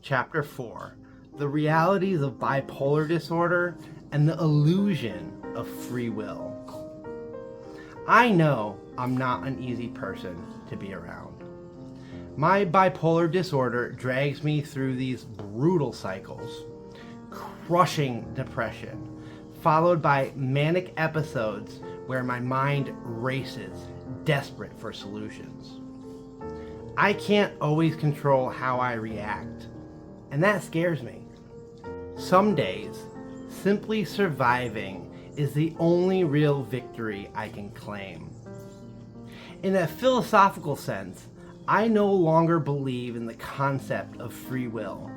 Chapter 4, The Realities of Bipolar Disorder and the Illusion of Free Will. I know I'm not an easy person to be around. My bipolar disorder drags me through these brutal cycles, crushing depression, followed by manic episodes where my mind races, desperate for solutions. I can't always control how I react, and that scares me. Some days, simply surviving is the only real victory I can claim. In a philosophical sense, I no longer believe in the concept of free will,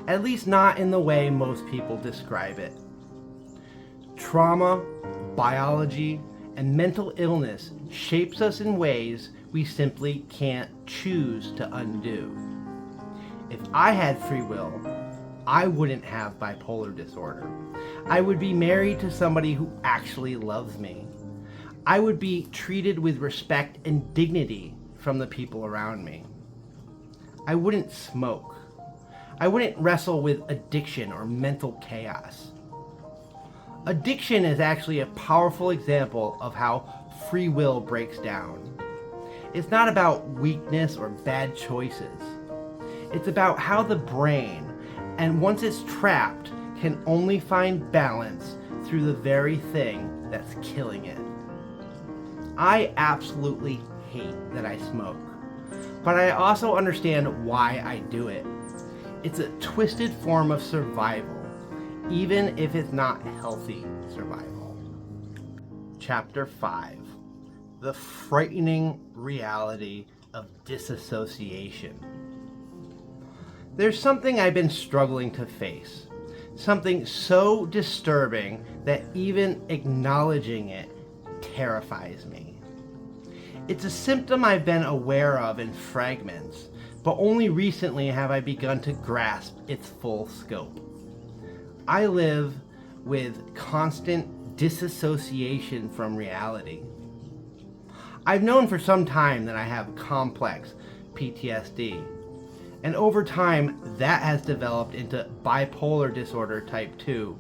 at least not in the way most people describe it. Trauma, biology, and mental illness shapes us in ways we simply can't choose to undo. If I had free will, I wouldn't have bipolar disorder. I would be married to somebody who actually loves me. I would be treated with respect and dignity from the people around me. I wouldn't smoke. I wouldn't wrestle with addiction or mental chaos. Addiction is actually a powerful example of how free will breaks down. It's not about weakness or bad choices. It's about how the brain, and once it's trapped, can only find balance through the very thing that's killing it. I absolutely hate that I smoke, but I also understand why I do it. It's a twisted form of survival, even if it's not healthy survival. Chapter 5, The Frightening Reality of Dissociation. There's something I've been struggling to face, something so disturbing that even acknowledging it terrifies me. It's a symptom I've been aware of in fragments, but only recently have I begun to grasp its full scope. I live with constant disassociation from reality. I've known for some time that I have complex PTSD, and over time that has developed into bipolar disorder type 2,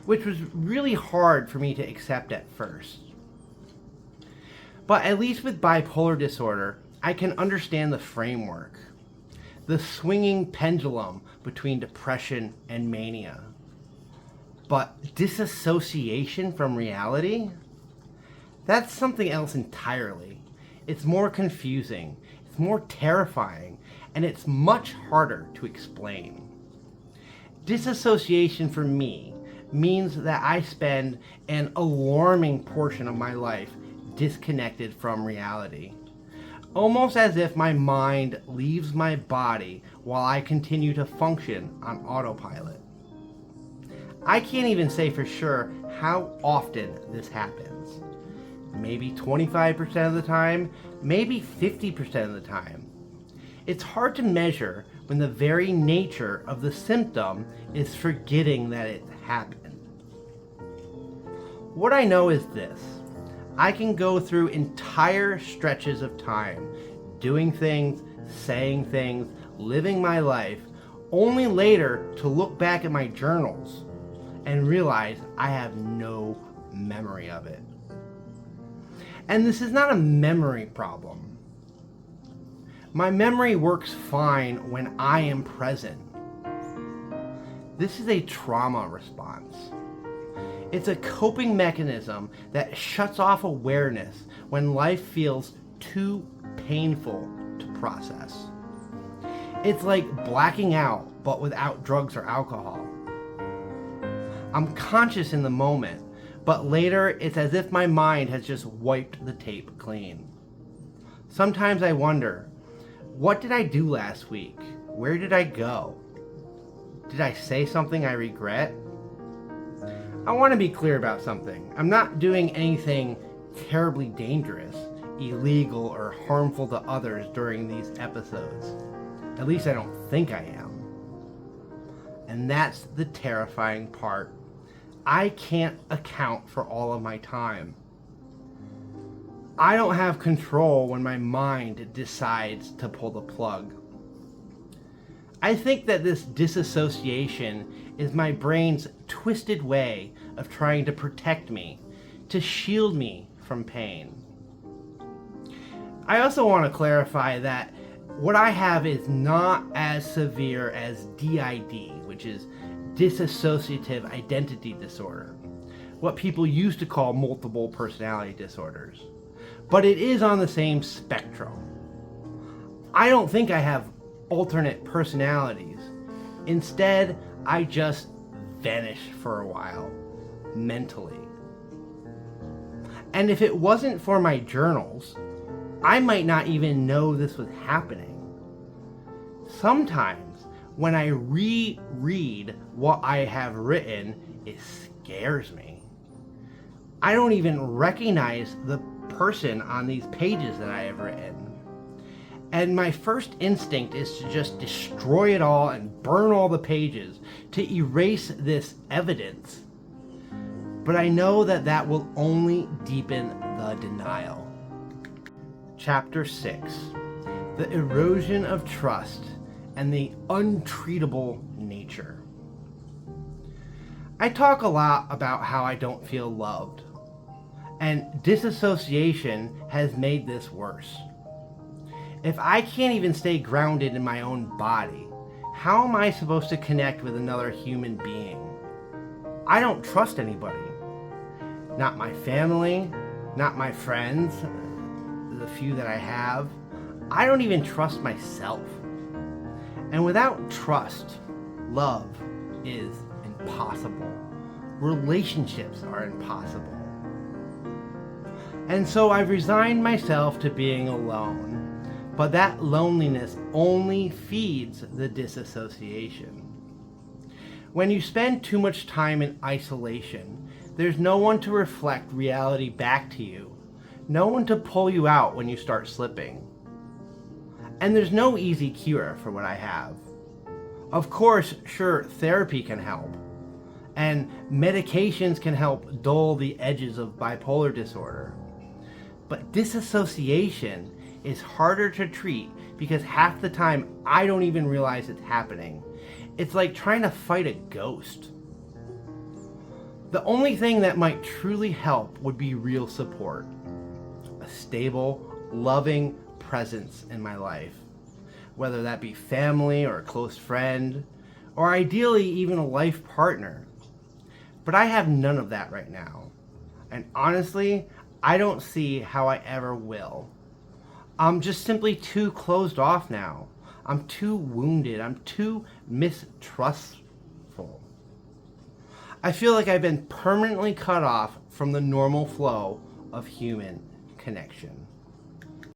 which was really hard for me to accept at first. But at least with bipolar disorder, I can understand the framework, the swinging pendulum between depression and mania. But disassociation from reality? That's something else entirely. It's more confusing, it's more terrifying, and it's much harder to explain. Disassociation for me means that I spend an alarming portion of my life disconnected from reality, almost as if my mind leaves my body while I continue to function on autopilot. I can't even say for sure how often this happens. Maybe 25% of the time, maybe 50% of the time. It's hard to measure when the very nature of the symptom is forgetting that it happened. What I know is this: I can go through entire stretches of time doing things, saying things, living my life, only later to look back at my journals and realize I have no memory of it. And this is not a memory problem. My memory works fine when I am present. This is a trauma response. It's a coping mechanism that shuts off awareness when life feels too painful to process. It's like blacking out, but without drugs or alcohol. I'm conscious in the moment, but later it's as if my mind has just wiped the tape clean. Sometimes I wonder, what did I do last week? Where did I go? Did I say something I regret? I want to be clear about something. I'm not doing anything terribly dangerous, illegal, or harmful to others during these episodes. At least I don't think I am. And that's the terrifying part. I can't account for all of my time. I don't have control when my mind decides to pull the plug. I think that this disassociation is my brain's twisted way of trying to protect me, to shield me from pain. I also want to clarify that what I have is not as severe as DID, which is dissociative identity disorder, what people used to call multiple personality disorders. But it is on the same spectrum. I don't think I have alternate personalities. Instead, I just vanish for a while, mentally. And if it wasn't for my journals, I might not even know this was happening. Sometimes, when I reread what I have written, it scares me. I don't even recognize the person on these pages that I have written. And my first instinct is to just destroy it all and burn all the pages to erase this evidence. But I know that that will only deepen the denial. Chapter 6. The erosion of trust and the untreatable nature. I talk a lot about how I don't feel loved, and disassociation has made this worse. If I can't even stay grounded in my own body, how am I supposed to connect with another human being? I don't trust anybody. Not my family, not my friends, the few that I have. I don't even trust myself. And without trust, love is impossible. Relationships are impossible. And so I've resigned myself to being alone. But that loneliness only feeds the disassociation. When you spend too much time in isolation, there's no one to reflect reality back to you, no one to pull you out when you start slipping. And there's no easy cure for what I have. Of course, sure, therapy can help, and medications can help dull the edges of bipolar disorder. But disassociation is harder to treat because half the time I don't even realize it's happening. It's like trying to fight a ghost. The only thing that might truly help would be real support. A stable, loving presence in my life. Whether that be family or a close friend, or ideally even a life partner. But I have none of that right now. And honestly, I don't see how I ever will. I'm just simply too closed off now. I'm too wounded. I'm too mistrustful. I feel like I've been permanently cut off from the normal flow of human connection.